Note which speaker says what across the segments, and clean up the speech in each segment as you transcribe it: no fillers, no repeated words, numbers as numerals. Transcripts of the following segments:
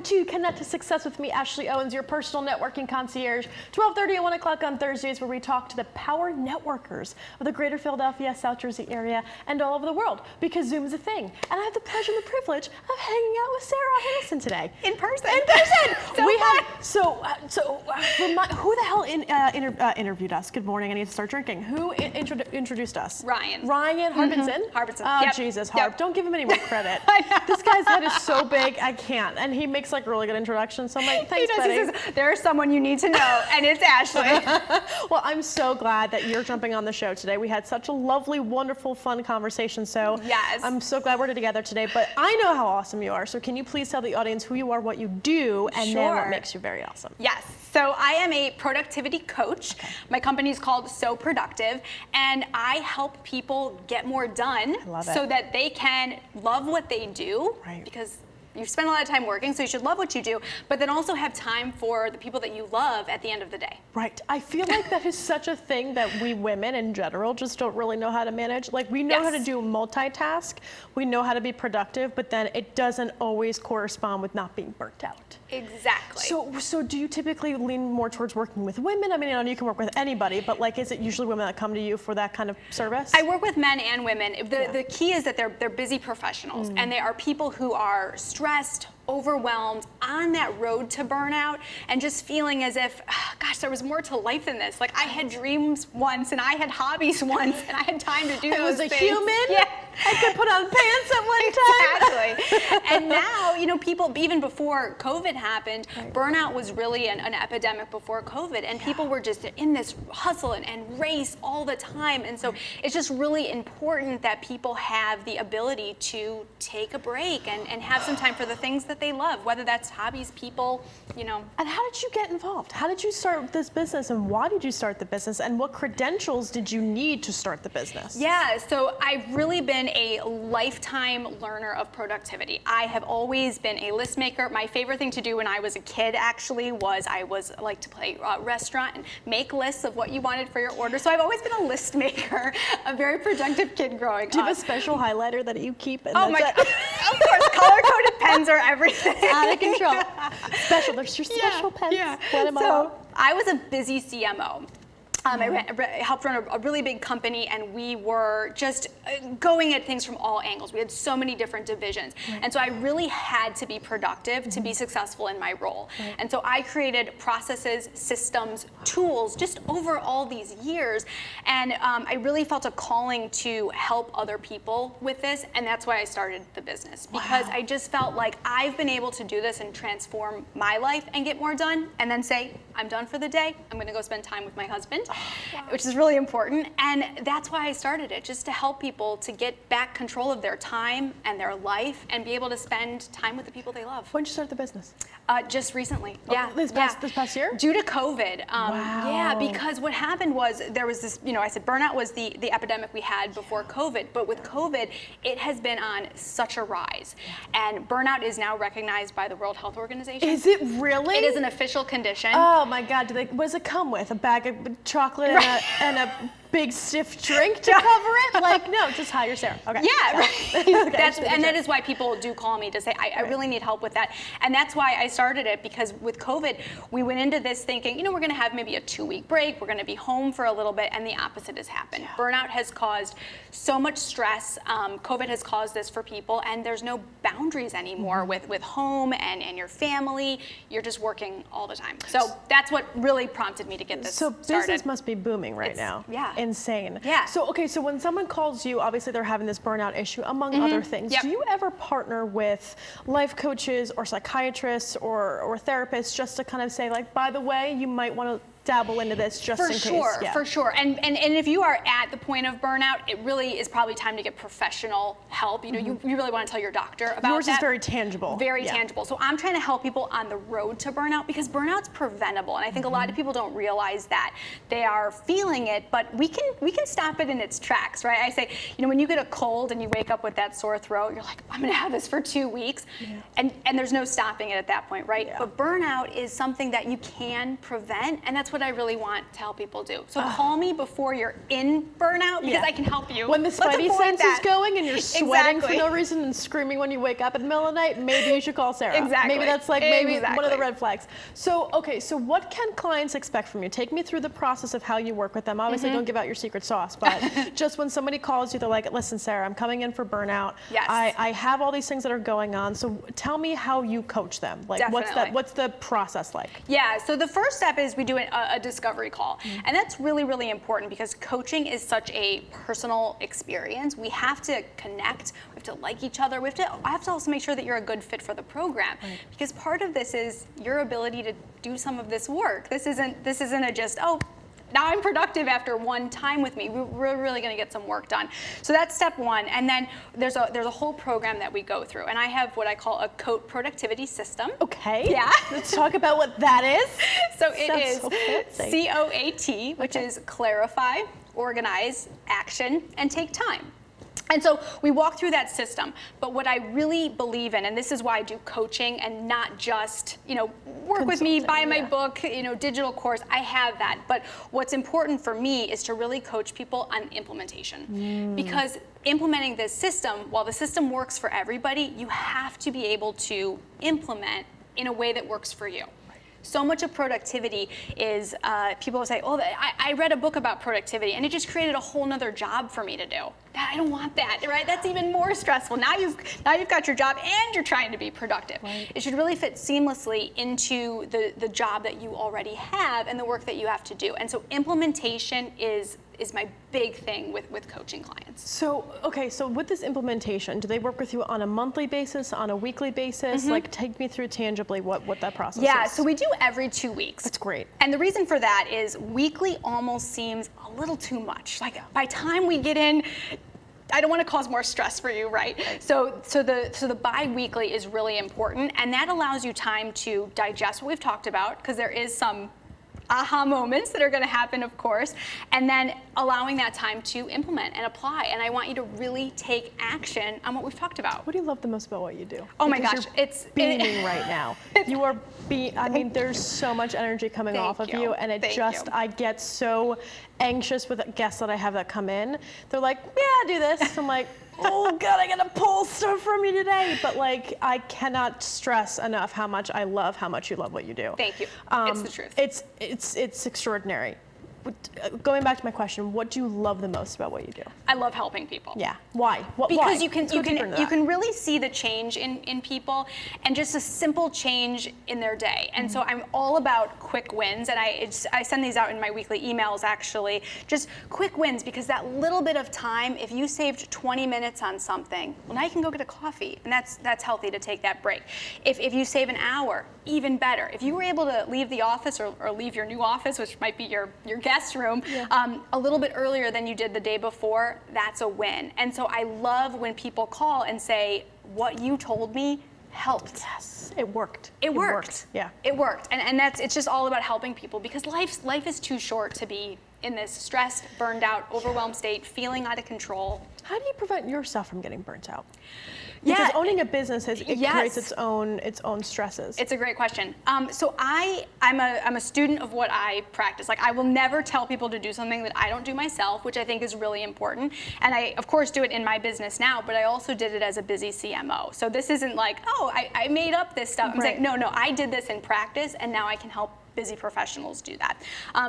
Speaker 1: welcome to Connect to Success with me, Ashley Owens, your personal networking concierge. 12:30 and 1 o'clock on Thursdays, where we talk to the power networkers of the greater Philadelphia, South Jersey area, and all over the world, because Zoom is a thing. And I have the pleasure and the privilege of hanging out with Sarah Ohanesian today.
Speaker 2: In person.
Speaker 1: In person.
Speaker 2: So
Speaker 1: we
Speaker 2: fun.
Speaker 1: Who the hell interviewed us? Good morning. I need to start drinking. Who introduced us?
Speaker 2: Ryan.
Speaker 1: Ryan Harbinson?
Speaker 2: Harbinson.
Speaker 1: Oh,
Speaker 2: Yep.
Speaker 1: Jesus, Harp.
Speaker 2: Yep.
Speaker 1: Don't give him any more credit.
Speaker 2: I know.
Speaker 1: This guy's head is so big, I can't. And he makes like really good introductions. So I'm like, thanks, buddy.
Speaker 2: He says, there's someone you need to know, and it's Ashley.
Speaker 1: Well, I'm so glad that you're jumping on the show today. We had such a lovely, wonderful, fun conversation. So
Speaker 2: Yes.
Speaker 1: I'm so glad we're together today. But I know how awesome you are. So can you please tell the audience who you are, what you do, and then what
Speaker 2: Sure.
Speaker 1: makes you very awesome?
Speaker 2: Yes. So I am a productivity coach. My company is called So Productive, and I help people get more done
Speaker 1: love it.
Speaker 2: so that they can love what they do.
Speaker 1: Right.
Speaker 2: Because you spend a lot of time working, so you should love what you do, but then also have time for the people that you love at the end of the day.
Speaker 1: Right. I feel like that is such a thing that we women in general just don't really know how to manage. Like, we know how to
Speaker 2: Yes.
Speaker 1: do multitask, we know how to be productive, but then it doesn't always correspond with not being burnt out.
Speaker 2: Exactly.
Speaker 1: So do you typically lean more towards working with women? I mean, I know you can work with anybody, but like, is it usually women that come to you for that kind of service?
Speaker 2: I work with men and women. The key is that they're busy professionals, and they are people who are stressed, overwhelmed, on that road to burnout, and just feeling as if, gosh, there was more to life than this. Like, I had dreams once, and I had hobbies once, and I had time to do
Speaker 1: I
Speaker 2: those
Speaker 1: was a
Speaker 2: things.
Speaker 1: human.
Speaker 2: Yeah.
Speaker 1: I could put on pants at one time.
Speaker 2: Exactly. And now, you know, people, even before COVID happened, burnout was really an epidemic before COVID, and people were just in this hustle and race all the time. And so it's just really important that people have the ability to take a break and have some time for the things that they love, whether that's hobbies, people, you know.
Speaker 1: And how did you get involved? How did you start this business, and why did you start the business, and what credentials did you need to start the business?
Speaker 2: Yeah, so I've really been a lifetime learner of productivity. I have always been a list maker. My favorite thing to do when I was a kid actually was like to play restaurant and make lists of what you wanted for your order. So I've always been a list maker, a very productive kid growing up.
Speaker 1: Do you have a special highlighter that you keep?
Speaker 2: Oh my God, of course, color-coded pens are everything.
Speaker 1: Out of control. Special, there's your special pens.
Speaker 2: Yeah.
Speaker 1: Let 'em
Speaker 2: So
Speaker 1: all.
Speaker 2: I was a busy CMO. I helped run a really big company, and we were just going at things from all angles. We had so many different divisions. And so I really had to be productive to be successful in my role. And so I created processes, systems, tools just over all these years. And I really felt a calling to help other people with this. And that's why I started the business, because I just felt like I've been able to do this and transform my life and get more done, and then say, I'm done for the day. I'm going to go spend time with my husband. Which is really important, and that's why I started it, just to help people to get back control of their time and their life and be able to spend time with the people they love.
Speaker 1: When did you start the business?
Speaker 2: Just recently.
Speaker 1: This past year?
Speaker 2: Due to COVID.
Speaker 1: Wow.
Speaker 2: Yeah, because what happened was there was this, I said burnout was the epidemic we had before COVID, but with COVID, it has been on such a rise. And burnout is now recognized by the World Health Organization.
Speaker 1: Is it really?
Speaker 2: It is an official condition.
Speaker 1: Oh my God, what does it come with? A bag of chocolate and a big stiff drink to cover it? Like, no, just hire Sarah. Okay.
Speaker 2: Yeah, right.
Speaker 1: Okay,
Speaker 2: that is why people do call me to say, I really need help with that. And that's why I started it, because with COVID, we went into this thinking, we're going to have maybe a 2-week break. We're going to be home for a little bit, and the opposite has happened. Yeah. Burnout has caused so much stress. COVID has caused this for people, and there's no boundaries anymore with home and your family. You're just working all the time. So that's what really prompted me to get this started.
Speaker 1: So business must be booming right now.
Speaker 2: Yeah.
Speaker 1: Insane.
Speaker 2: Yeah.
Speaker 1: So when someone calls you, obviously they're having this burnout issue, among other things.
Speaker 2: Yep.
Speaker 1: Do you ever partner with life coaches or psychiatrists or therapists just to kind of say, like, by the way, you might want to dabble into this just in case?
Speaker 2: For sure. And if you are at the point of burnout, it really is probably time to get professional help. You really want to tell your doctor about that.
Speaker 1: Yours is very tangible.
Speaker 2: Very tangible. So I'm trying to help people on the road to burnout, because burnout's preventable. And I think a lot of people don't realize that. They are feeling it, but we can stop it in its tracks, right? I say, when you get a cold and you wake up with that sore throat, you're like, I'm going to have this for 2 weeks. And there's no stopping it at that point, right? Yeah. But burnout is something that you can prevent, and that's that's what I really want to help people do. So call me before you're in burnout because I can help you.
Speaker 1: When the spidey sense is going and you're sweating for
Speaker 2: Exactly.
Speaker 1: no reason and screaming when you wake up in the middle of the night, maybe you should call Sarah.
Speaker 2: Exactly.
Speaker 1: Maybe that's like one of the
Speaker 2: Exactly.
Speaker 1: red flags. So, okay, so what can clients expect from you? Take me through the process of how you work with them. Obviously, don't give out your secret sauce, but just when somebody calls you, they're like, listen, Sarah, I'm coming in for burnout.
Speaker 2: Yes.
Speaker 1: I have all these things that are going on. So tell me how you coach them. Like,
Speaker 2: Definitely.
Speaker 1: what's the process like?
Speaker 2: Yeah, so the first step is we do a discovery call. And that's really, really important because coaching is such a personal experience. We have to connect, we have to like each other. I have to also make sure that you're a good fit for the program because part of this is your ability to do some of this work. This isn't a just, oh, now I'm productive after one time with me. We're really going to get some work done. So that's step one. And then there's a whole program that we go through. And I have what I call a COAT productivity system.
Speaker 1: Okay.
Speaker 2: Yeah.
Speaker 1: Let's talk about what that is.
Speaker 2: So it is
Speaker 1: so fancy.
Speaker 2: COAT, which is clarify, organize, action, and take time. And so we walk through that system, but what I really believe in, and this is why I do coaching and not just, work with me, buy my book, digital course, I have that. But what's important for me is to really coach people on implementation. Because implementing this system, while the system works for everybody, you have to be able to implement in a way that works for you. So much of productivity is, people will say, oh, I read a book about productivity and it just created a whole nother job for me to do. I don't want that, right? That's even more stressful. Now you've got your job and you're trying to be productive. Right. It should really fit seamlessly into the job that you already have and the work that you have to do. And so implementation is my big thing with coaching clients.
Speaker 1: So, okay, so with this implementation, do they work with you on a monthly basis, on a weekly basis? Like, take me through tangibly what that process is.
Speaker 2: Yeah, so we do every 2 weeks.
Speaker 1: That's great.
Speaker 2: And the reason for that is weekly almost seems a little too much. Like, by time we get in, I don't want to cause more stress for you, right? So the bi-weekly is really important, and that allows you time to digest what we've talked about, because there is some aha moments that are going to happen, of course, and then allowing that time to implement and apply. And I want you to really take action on what we've talked about.
Speaker 1: What do you love the most about what you do?
Speaker 2: Oh my
Speaker 1: Because
Speaker 2: gosh,
Speaker 1: you're
Speaker 2: it's
Speaker 1: beaming right now. You are there's so much energy coming off of you, and I get so anxious with guests that I have that come in. They're like, yeah, do this. I'm like, oh God, I gotta pull stuff from you today. But like, I cannot stress enough how much you love what you do.
Speaker 2: Thank you. It's the truth.
Speaker 1: It's extraordinary. Going back to my question, what do you love the most about what you do?
Speaker 2: I love helping people.
Speaker 1: Yeah. Why?
Speaker 2: Because
Speaker 1: why?
Speaker 2: you can really see the change in people, and just a simple change in their day. And so I'm all about quick wins, and I send these out in my weekly emails actually. Just quick wins, because that little bit of time, if you saved 20 minutes on something, well, now you can go get a coffee, and that's healthy to take that break. If you save an hour, even better. If you were able to leave the office or leave your new office, which might be your guest room, a little bit earlier than you did the day before, that's a win. And so I love when people call and say, what you told me helped.
Speaker 1: Yes, it worked.
Speaker 2: It worked.
Speaker 1: Yeah.
Speaker 2: It worked. And it's just all about helping people, because life is too short to be in this stressed, burned out, overwhelmed state, feeling out of control.
Speaker 1: How do you prevent yourself from getting burnt out? Because owning a business creates its own stresses.
Speaker 2: It's a great question. So I'm a student of what I practice. Like, I will never tell people to do something that I don't do myself, which I think is really important. And I, of course, do it in my business now, but I also did it as a busy CMO. So this isn't like, oh, I made up this stuff. I'm saying, no, I did this in practice, and now I can help busy professionals do that.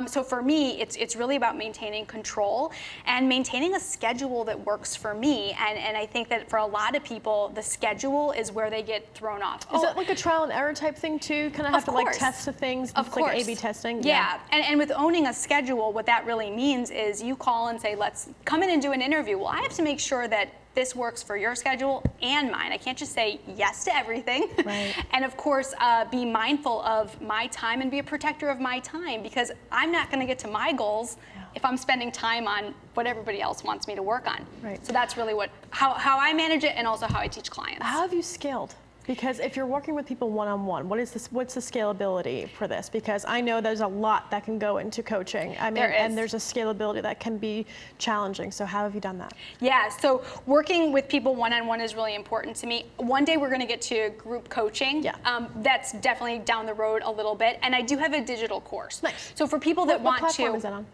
Speaker 2: So for me, it's really about maintaining control and maintaining a schedule that works for me. And I think that for a lot of people, the schedule is where they get thrown off.
Speaker 1: Is that like a trial and error type thing too? Kind of have to like test the things?
Speaker 2: Of course.
Speaker 1: Like A/B testing?
Speaker 2: Yeah. And with owning a schedule, what that really means is you call and say, let's come in and do an interview. Well, I have to make sure that this works for your schedule and mine. I can't just say yes to everything.
Speaker 1: Right.
Speaker 2: And of course, be mindful of my time and be a protector of my time, because I'm not gonna get to my goals if I'm spending time on what everybody else wants me to work on.
Speaker 1: Right.
Speaker 2: So that's really how I manage it, and also how I teach clients.
Speaker 1: How have you scaled? Because if you're working with people one-on-one, what's the scalability for this? Because I know there's a lot that can go into coaching. I mean, and there's a scalability that can be challenging. So how have you done that?
Speaker 2: Yeah, so working with people one-on-one is really important to me. One day we're going to get to group coaching.
Speaker 1: Yeah.
Speaker 2: That's definitely down the road a little bit. And I do have a digital course.
Speaker 1: Nice.
Speaker 2: So for people that want to.
Speaker 1: What platform is that on?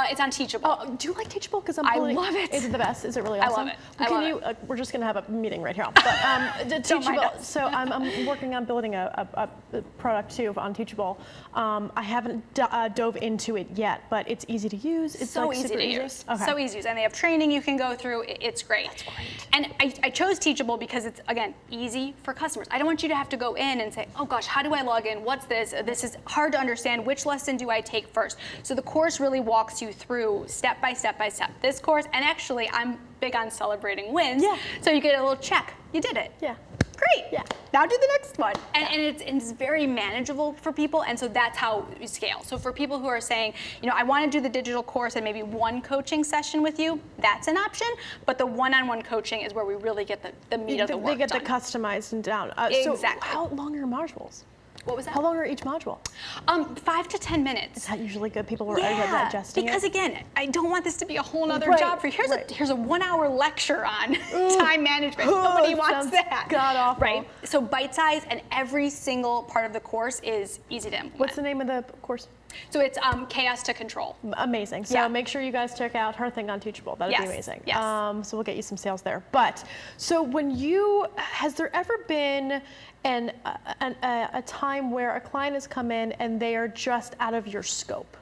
Speaker 2: It's on Teachable.
Speaker 1: Oh, do you like Teachable? Because
Speaker 2: I love it.
Speaker 1: Is it the best? Is it really awesome?
Speaker 2: I love it. Well,
Speaker 1: we're just going to have a meeting right here. But Teachable. So I'm working on building a product too on Teachable. I haven't dove into it yet, but it's easy to use. It's
Speaker 2: so
Speaker 1: like
Speaker 2: easy
Speaker 1: super
Speaker 2: to
Speaker 1: easy.
Speaker 2: use.
Speaker 1: Okay.
Speaker 2: So easy to use. And they have training you can go through. It's great.
Speaker 1: That's great.
Speaker 2: And I chose Teachable because it's, again, easy for customers. I don't want you to have to go in and say, oh gosh, how do I log in? What's this? This is hard to understand. Which lesson do I take first? So the course really walks you through step by step by step. This course, and actually I'm big on celebrating wins.
Speaker 1: Yeah.
Speaker 2: So you get a little check. You did it.
Speaker 1: Yeah.
Speaker 2: Great.
Speaker 1: Yeah.
Speaker 2: Now do the next one. And it's very manageable for people, and so that's how you scale. So for people who are saying, I want to do the digital course and maybe one coaching session with you, that's an option. But the one-on-one coaching is where we really get the meat of the work
Speaker 1: They get
Speaker 2: done.
Speaker 1: the customized and down.
Speaker 2: Exactly.
Speaker 1: So how long are your modules?
Speaker 2: What was that?
Speaker 1: How long are each module?
Speaker 2: 5 to 10 minutes.
Speaker 1: Is that usually good? People are digesting
Speaker 2: because
Speaker 1: it?
Speaker 2: again, I don't want this to be a whole other
Speaker 1: Right,
Speaker 2: job for you. Here's a 1 hour lecture on time management.
Speaker 1: Ooh,
Speaker 2: Nobody
Speaker 1: it
Speaker 2: wants
Speaker 1: sounds
Speaker 2: that.
Speaker 1: God awful.
Speaker 2: Right? So bite size, and every single part of the course is easy to implement.
Speaker 1: What's the name of the course?
Speaker 2: So it's Chaos to Control.
Speaker 1: Amazing. So make sure you guys check out her thing on Teachable. That'd be amazing.
Speaker 2: Yes.
Speaker 1: So we'll get you some sales there. But so has there ever been a time where a client has come in and they are just out of your scope?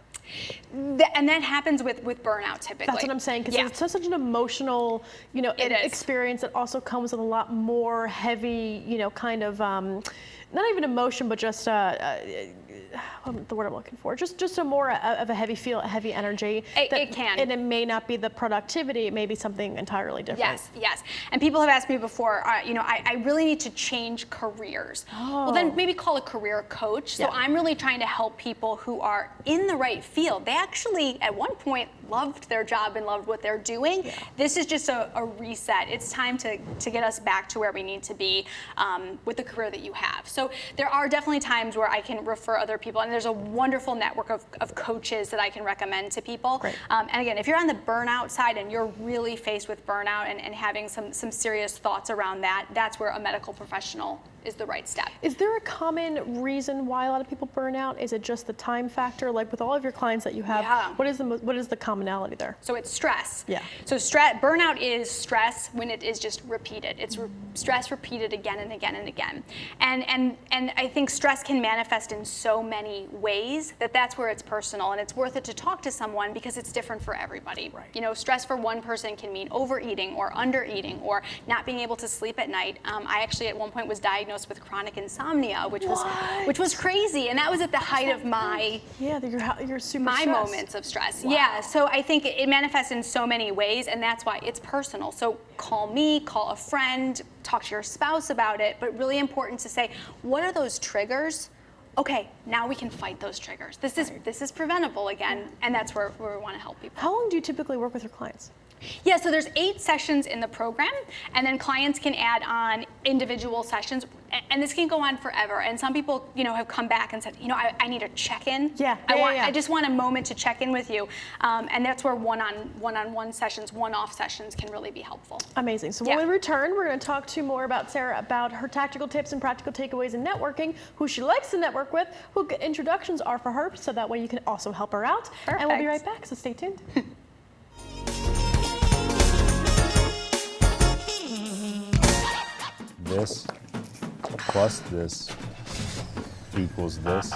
Speaker 2: And that happens with burnout typically.
Speaker 1: That's what I'm saying, because it's such an emotional, experience that also comes with a lot more heavy, kind of, not even emotion, but just the word I'm looking for, just a more of a heavy feel, a heavy energy.
Speaker 2: It can.
Speaker 1: And it may not be the productivity, it may be something entirely different.
Speaker 2: Yes. And people have asked me before, I really need to change careers.
Speaker 1: Oh.
Speaker 2: Well, then maybe call a career coach. So I'm really trying to help people who are in the right field. They actually, at one point, loved their job and loved what they're doing. Yeah. This is just a reset. It's time to get us back to where we need to be with the career that you have. So there are definitely times where I can refer other people, and there's a wonderful network of coaches that I can recommend to people. And again, if you're on the burnout side and you're really faced with burnout and having some serious thoughts around that, that's where a medical professional is the right step.
Speaker 1: Is there a common reason why a lot of people burn out? Is it just the time factor? Like with all of your clients that you have, what is the commonality there?
Speaker 2: So it's stress.
Speaker 1: Yeah.
Speaker 2: So burnout is stress when it is just repeated. It's stress repeated again and again and again. And I think stress can manifest in so many ways that's where it's personal, and it's worth it to talk to someone because it's different for everybody.
Speaker 1: Right.
Speaker 2: Stress for one person can mean overeating or undereating or not being able to sleep at night. I actually at one point was diagnosed with chronic insomnia, which was crazy, and that was at the height of my
Speaker 1: you're super
Speaker 2: my
Speaker 1: stressed.
Speaker 2: Moments of stress.
Speaker 1: Wow.
Speaker 2: Yeah, so I think it manifests in so many ways, and that's why it's personal. So call me, call a friend, talk to your spouse about it, but really important to say, what are those triggers? Okay, now we can fight those triggers. This is preventable again, and that's where we want to help people.
Speaker 1: How long do you typically work with your clients?
Speaker 2: Yeah, so there's 8 sessions in the program, and then clients can add on individual sessions, and this can go on forever. And some people, have come back and said, I need a check-in. I just want a moment to check in with you, and that's where one-on-one sessions, one-off sessions can really be helpful.
Speaker 1: Amazing. So when we return, we're going to talk to more about Sarah about her tactical tips and practical takeaways in networking, who she likes to network with, who introductions are for her, so that way you can also help her out.
Speaker 2: Perfect.
Speaker 1: And we'll be right back. So stay tuned.
Speaker 3: This plus this equals this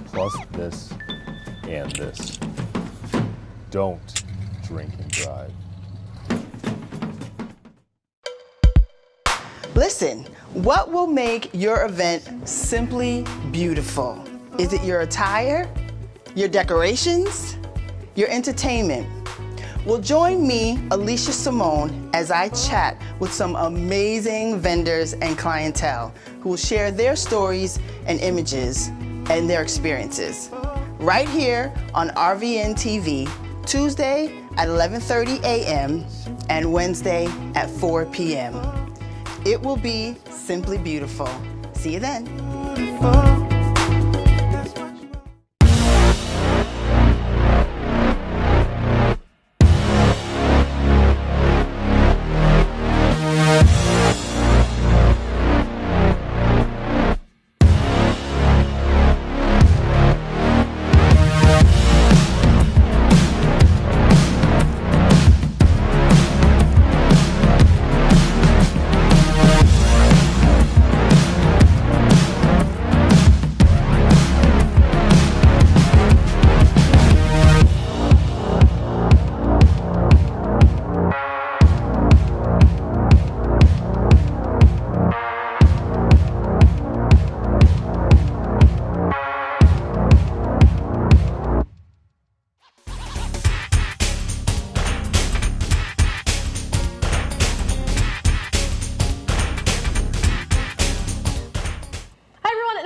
Speaker 3: plus this and this. Don't drink and drive.
Speaker 4: Listen, what will make your event simply beautiful? Is it your attire, your decorations, your entertainment? Well, join me, Alicia Simone, as I chat with some amazing vendors and clientele who will share their stories and images and their experiences. Right here on RVN TV, Tuesday at 11:30 a.m. and Wednesday at 4 p.m. It will be simply beautiful. See you then.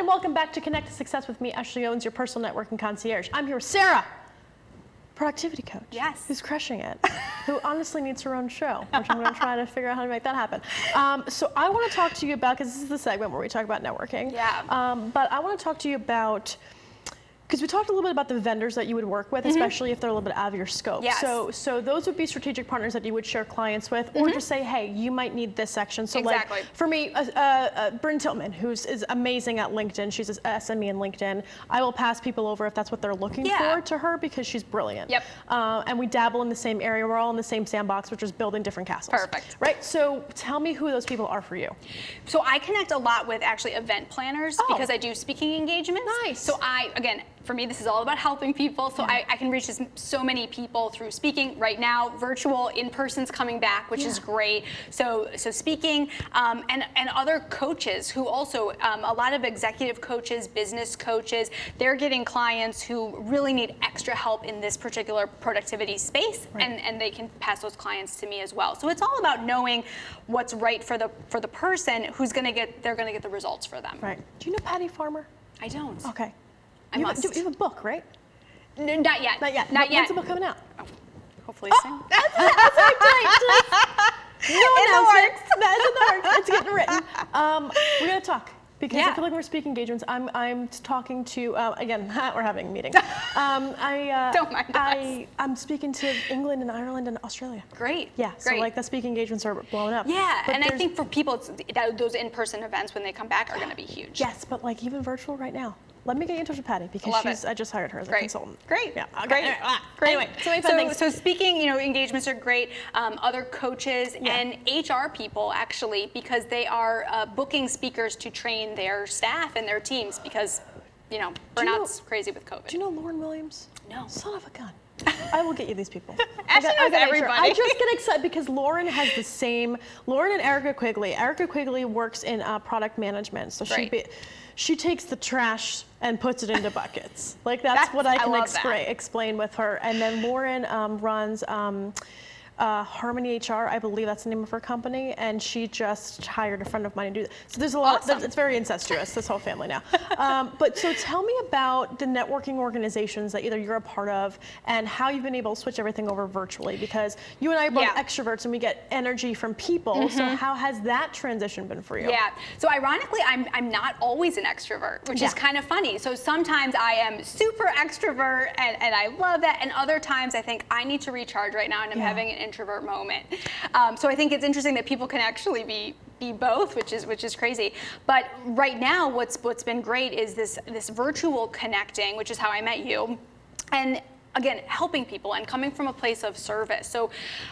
Speaker 1: Welcome back to Connect to Success with me, Ashley Owens, your personal networking concierge. I'm here with Sarah, productivity coach.
Speaker 2: Yes.
Speaker 1: Who's crushing it, who honestly needs her own show, which I'm going to try to figure out how to make that happen. So I want to talk to you about, because this is the segment where we talk about networking.
Speaker 2: Yeah.
Speaker 1: But I want to talk to you about, because we talked a little bit about the vendors that you would work with, especially if they're a little bit out of your scope.
Speaker 2: Yes.
Speaker 1: So those would be strategic partners that you would share clients with, or just say, hey, you might need this section. So
Speaker 2: Exactly.
Speaker 1: like for me, Bryn Tillman, is amazing at LinkedIn. She's an SME in LinkedIn. I will pass people over if that's what they're looking for to her, because she's brilliant.
Speaker 2: Yep.
Speaker 1: And we dabble in the same area. We're all in the same sandbox, which is building different castles.
Speaker 2: Perfect.
Speaker 1: Right. So tell me who those people are for you.
Speaker 2: So I connect a lot with actually event planners because I do speaking engagements.
Speaker 1: Nice.
Speaker 2: So again, for me, this is all about helping people. So I can reach so many people through speaking. Right now, virtual, in-person's coming back, which is great. So speaking and other coaches who also, a lot of executive coaches, business coaches, they're getting clients who really need extra help in this particular productivity space, and they can pass those clients to me as well. So it's all about knowing what's right for the person who's they're gonna get the results for them.
Speaker 1: Right. Do you know Patty Farmer?
Speaker 2: I don't.
Speaker 1: Okay.
Speaker 2: I must.
Speaker 1: You have a book, right?
Speaker 2: No, not yet.
Speaker 1: Not yet.
Speaker 2: Not yet.
Speaker 1: When's the book coming out?
Speaker 2: Oh, hopefully soon.
Speaker 1: No announcement. That's in the works. It's getting written. We're gonna talk, because I feel like we're speaking engagements. I'm talking to again. We're having a meeting.
Speaker 2: Don't mind us.
Speaker 1: I'm speaking to England and Ireland and Australia.
Speaker 2: Great.
Speaker 1: Yeah. So
Speaker 2: Great.
Speaker 1: like the speaking engagements are blowing up.
Speaker 2: Yeah,
Speaker 1: But
Speaker 2: and I
Speaker 1: there's-
Speaker 2: think for people, those in-person events when they come back are going to be huge.
Speaker 1: Yes, but like even virtual right now. Let me get you in touch with Patty, because
Speaker 2: Love it.
Speaker 1: I just hired her as a consultant.
Speaker 2: Great.
Speaker 1: Yeah. Okay.
Speaker 2: Great. Great.
Speaker 1: Anyway, so many fun things.
Speaker 2: So speaking, engagements are great. Other coaches and HR people actually, because they are booking speakers to train their staff and their teams, because burnout's crazy with COVID.
Speaker 1: Do you know Lauren Williams?
Speaker 2: No.
Speaker 1: Son of a gun. I will get you these people.
Speaker 2: Ashley knows everybody.
Speaker 1: I just get excited because Lauren has the same. Lauren and Erica Quigley. Erica Quigley works in product management, so she takes the trash and puts it into buckets. Like that's what I can explain with her. And then Lauren runs Harmony HR, I believe that's the name of her company, and she just hired a friend of mine to do that. So there's a lot. It's very incestuous, this whole family now. But so tell me about the networking organizations that either you're a part of, and how you've been able to switch everything over virtually, because you and I are both extroverts and we get energy from people. So how has that transition been for you?
Speaker 2: Yeah. So ironically, I'm not always an extrovert, which is kind of funny. So sometimes I am super extrovert and I love that, and other times I think I need to recharge right now and I'm having an introvert moment. So I think it's interesting that people can actually be both, which is crazy. But right now, what's been great is this virtual connecting, which is how I met you, and again, helping people and coming from a place of service. So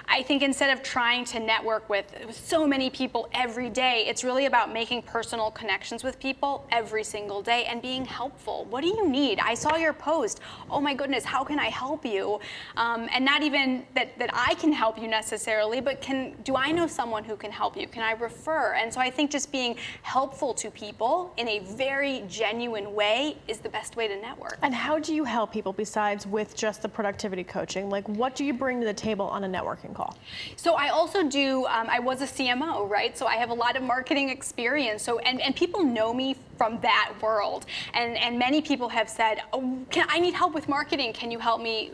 Speaker 2: I think instead of trying to network with so many people every day, it's really about making personal connections with people every single day and being helpful. What do you need? I saw your post. Oh my goodness, how can I help you? And not even that I can help you necessarily, but do I know someone who can help you? Can I refer? And so I think just being helpful to people in a very genuine way is the best way to network.
Speaker 1: And how do you help people besides with just just the productivity coaching? Like, what do you bring to the table on a networking call?
Speaker 2: So I also do, I was a CMO, right? So I have a lot of marketing experience. So, and people know me from that world. And many people have said, oh, I need help with marketing. Can you help me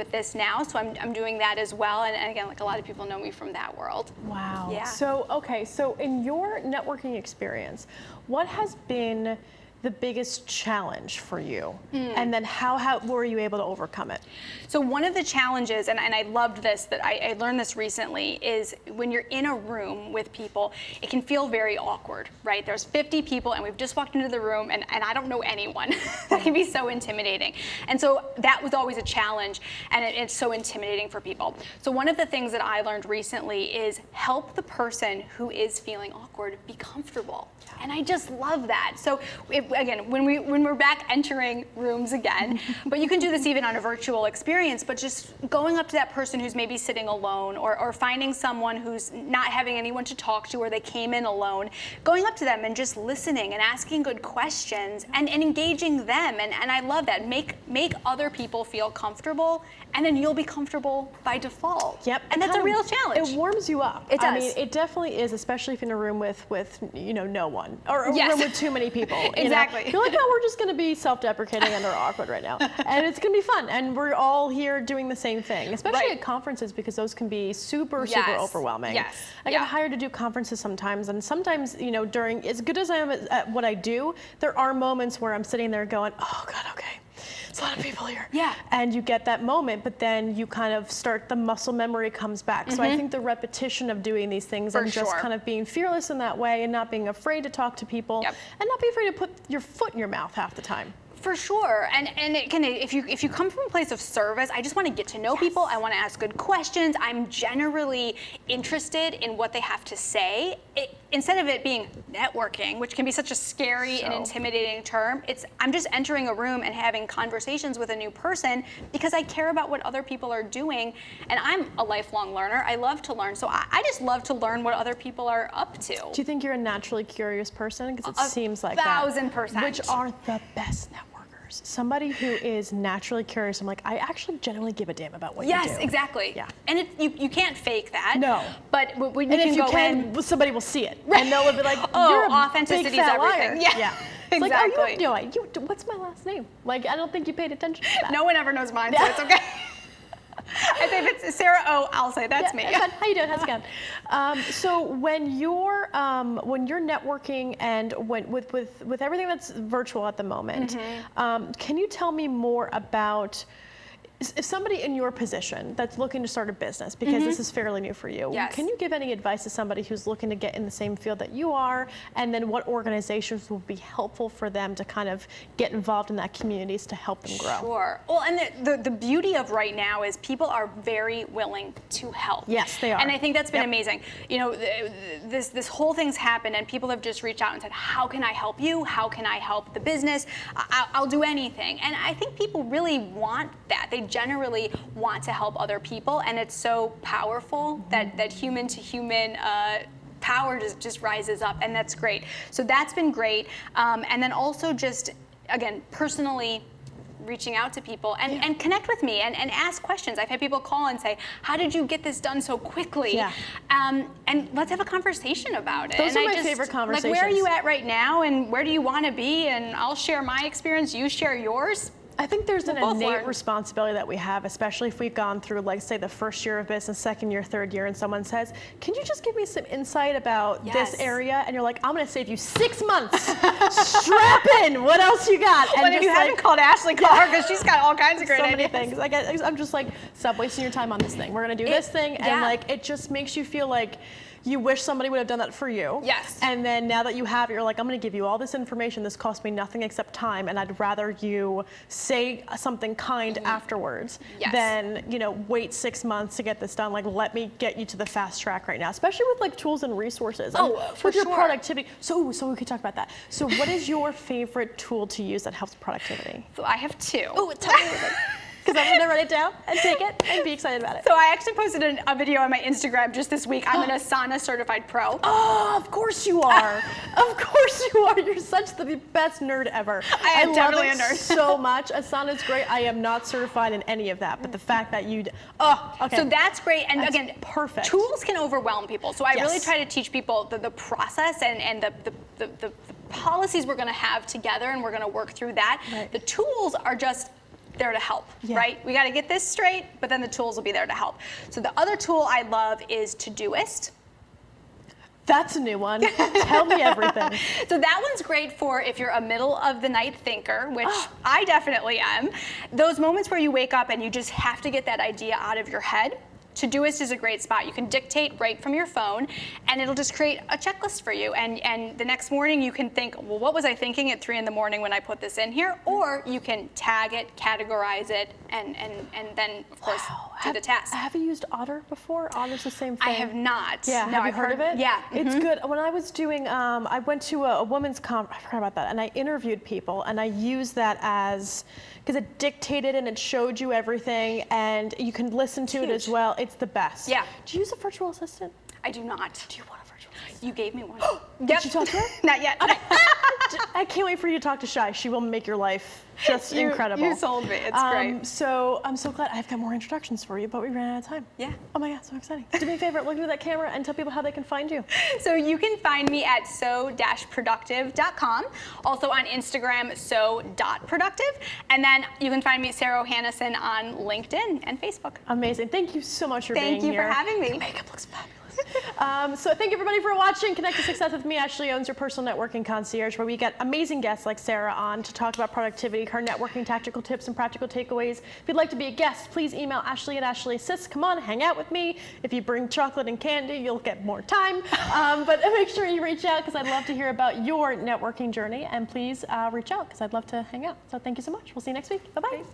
Speaker 2: with this now? So I'm doing that as well. And again, like a lot of people know me from that world.
Speaker 1: Wow.
Speaker 2: Yeah.
Speaker 1: So, okay, so in your networking experience, what has been the biggest challenge for you? And then how were you able to overcome it?
Speaker 2: So one of the challenges, and I loved this, that I learned this recently, is when you're in a room with people, it can feel very awkward, right? There's 50 people and we've just walked into the room and I don't know anyone. That can be so intimidating. And so that was always a challenge, and it's so intimidating for people. So one of the things that I learned recently is help the person who is feeling awkward be comfortable. And I just love that. So again, when we're back entering rooms again, but you can do this even on a virtual experience, but just going up to that person who's maybe sitting alone, or finding someone who's not having anyone to talk to, or they came in alone, going up to them and just listening and asking good questions and engaging them. And I love that. Make other people feel comfortable, and then you'll be comfortable by default.
Speaker 1: Yep.
Speaker 2: And that's a real challenge.
Speaker 1: It warms you up.
Speaker 2: It does.
Speaker 1: I mean, it definitely is, especially if you're in a room with no one. Or a
Speaker 2: Yes.
Speaker 1: room with too many people.
Speaker 2: Exactly.
Speaker 1: You're like, no, we're just going to be self-deprecating and they're awkward right now. And it's going to be fun. And we're all here doing the same thing, especially
Speaker 2: Right.
Speaker 1: at conferences, because those can be super
Speaker 2: Yes.
Speaker 1: overwhelming.
Speaker 2: Yes.
Speaker 1: I get hired to do conferences sometimes. And sometimes, during, as good as I am at what I do, there are moments where I'm sitting there going, oh God, okay. It's a lot of people here.
Speaker 2: Yeah.
Speaker 1: And you get that moment, but then you kind of start, the muscle memory comes back. So I think the repetition of doing these things
Speaker 2: For
Speaker 1: and just
Speaker 2: sure.
Speaker 1: kind of being fearless in that way and not being afraid to talk to people
Speaker 2: Yep.
Speaker 1: and not be afraid to put your foot in your mouth half the time.
Speaker 2: For sure, and it can, if you come from a place of service, I just want to get to know people. I want to ask good questions. I'm generally interested in what they have to say. Instead of it being networking, which can be such a scary and intimidating term, I'm just entering a room and having conversations with a new person because I care about what other people are doing, and I'm a lifelong learner. I love to learn, so I just love to learn what other people are up to.
Speaker 1: Do you think you're a naturally curious person? Because it seems like
Speaker 2: 1000%.
Speaker 1: Which are the best networkers. Somebody who is naturally curious. I'm like, I actually genuinely give a damn about what you do.
Speaker 2: Yes, exactly.
Speaker 1: Yeah.
Speaker 2: And you can't fake that.
Speaker 1: No.
Speaker 2: But when
Speaker 1: And
Speaker 2: you
Speaker 1: if
Speaker 2: can
Speaker 1: you
Speaker 2: go in,
Speaker 1: somebody will see it. And they'll be like,
Speaker 2: Oh,
Speaker 1: you're a
Speaker 2: authenticity
Speaker 1: big
Speaker 2: is
Speaker 1: fat liar.
Speaker 2: everything. Yeah,
Speaker 1: It's
Speaker 2: exactly.
Speaker 1: like, what's my last name? Like, I don't think you paid attention to that.
Speaker 2: no one ever knows mine, so it's okay. I say if it's Sarah O, I'll say that's me.
Speaker 1: How you doing? How's it going? So when you're networking and with everything that's virtual at the moment, can you tell me more about if somebody in your position that's looking to start a business, because this is fairly new for you,
Speaker 2: Yes.
Speaker 1: can you give any advice to somebody who's looking to get in the same field that you are, and then what organizations will be helpful for them to kind of get involved in that communities to help them grow?
Speaker 2: Sure. Well, and the beauty of right now is people are very willing to help.
Speaker 1: Yes, they are.
Speaker 2: And I think that's been
Speaker 1: Yep.
Speaker 2: amazing. This whole thing's happened, and people have just reached out and said, how can I help you? How can I help the business? I'll do anything. And I think people really want that. They generally want to help other people, and it's so powerful that human to human power just rises up, and that's great. So that's been great. And then also just, again, personally reaching out to people and connect with me and ask questions. I've had people call and say, how did you get this done so quickly?
Speaker 1: Yeah.
Speaker 2: And let's have a conversation about it.
Speaker 1: Those
Speaker 2: and
Speaker 1: are my favorite conversations.
Speaker 2: Like, where are you at right now, and where do you want to be? And I'll share my experience, you share yours.
Speaker 1: I think there's an
Speaker 2: We'll both
Speaker 1: innate
Speaker 2: learn.
Speaker 1: responsibility that we have, especially if we've gone through, like, say, the first year of business, second year, third year, and someone says, can you just give me some insight about
Speaker 2: Yes.
Speaker 1: this area? And you're like, I'm going to save you 6 months. Strap in. What else you got? And
Speaker 2: But if
Speaker 1: just
Speaker 2: you
Speaker 1: like,
Speaker 2: haven't called Ashley, call her, because she's got all kinds of great
Speaker 1: so many
Speaker 2: ideas.
Speaker 1: things. I'm just like, stop wasting your time on this thing. We're going to do this thing. And
Speaker 2: yeah.
Speaker 1: like, it just makes you feel like you wish somebody would have done that for you.
Speaker 2: Yes.
Speaker 1: And then now that you have it, you're like, I'm going to give you all this information. This cost me nothing except time, and I'd rather you say something kind afterwards
Speaker 2: Yes.
Speaker 1: than wait 6 months to get this done. Like, let me get you to the fast track right now, especially with like tools and resources.
Speaker 2: Oh,
Speaker 1: and
Speaker 2: for
Speaker 1: with your
Speaker 2: sure.
Speaker 1: productivity. So we could talk about that. So what is your favorite tool to use that helps productivity?
Speaker 2: So I have two.
Speaker 1: Oh, tell me about it. because I'm gonna write it down and take it and be excited about it.
Speaker 2: So I actually posted a video on my Instagram just this week. I'm an Asana certified pro.
Speaker 1: Oh, of course you are. Of course you are. You're such the best nerd ever.
Speaker 2: I am definitely
Speaker 1: love it
Speaker 2: a nerd.
Speaker 1: so much. Asana's great. I am not certified in any of that, but the fact that you, okay.
Speaker 2: So that's great. And
Speaker 1: That's
Speaker 2: again,
Speaker 1: perfect.
Speaker 2: Tools can overwhelm people. So I really
Speaker 1: Yes.
Speaker 2: try to teach people the process and the policies we're going to have together, and we're going to work through that.
Speaker 1: Right.
Speaker 2: The tools are just there to help,
Speaker 1: Yeah.
Speaker 2: right? We got to get this straight, but then the tools will be there to help. So the other tool I love is Todoist.
Speaker 1: That's a new one. Tell me everything.
Speaker 2: So that one's great for if you're a middle of the night thinker, which I definitely am. Those moments where you wake up and you just have to get that idea out of your head. Todoist is a great spot. You can dictate right from your phone, and it'll just create a checklist for you. And the next morning you can think, well, what was I thinking at 3 in the morning when I put this in here? Or you can tag it, categorize it, and then of course do the task.
Speaker 1: Have you used Otter before? Otter's the same thing.
Speaker 2: I have not.
Speaker 1: Yeah,
Speaker 2: No,
Speaker 1: have you
Speaker 2: I've
Speaker 1: heard of it?
Speaker 2: Yeah.
Speaker 1: It's good. When I was doing, I went to a women's conference, I forgot about that, and I interviewed people, and I used that as, because it dictated and it showed you everything, and you can listen to it as well. It's the best.
Speaker 2: Yeah.
Speaker 1: Do you use a virtual assistant?
Speaker 2: I do not.
Speaker 1: Do you want a virtual assistant?
Speaker 2: You gave me one.
Speaker 1: Did you talk to her?
Speaker 2: Not yet.
Speaker 1: I can't wait for you to talk to Shai. She will make your life just incredible.
Speaker 2: You sold me. It's great.
Speaker 1: So I'm so glad I've got more introductions for you, but we ran out of time.
Speaker 2: Yeah.
Speaker 1: Oh my God, so exciting. Do me a favor, look into that camera and tell people how they can find you.
Speaker 2: So you can find me at so-productive.com. Also on Instagram, so.productive. And then you can find me at Sarah Ohanesian on LinkedIn and Facebook.
Speaker 1: Amazing. Thank you so much for being
Speaker 2: Thank you
Speaker 1: here.
Speaker 2: for having me.
Speaker 1: Your makeup looks fabulous. So thank you everybody for watching Connect to Success with me, Ashley Owens, your personal networking concierge, where we get amazing guests like Sarah on to talk about productivity, her networking tactical tips and practical takeaways. If you'd like to be a guest, please email Ashley at AshleySys. Come on, hang out with me. If you bring chocolate and candy, you'll get more time. But make sure you reach out, because I'd love to hear about your networking journey, and please reach out because I'd love to hang out. So thank you so much. We'll see you next week. Bye-bye.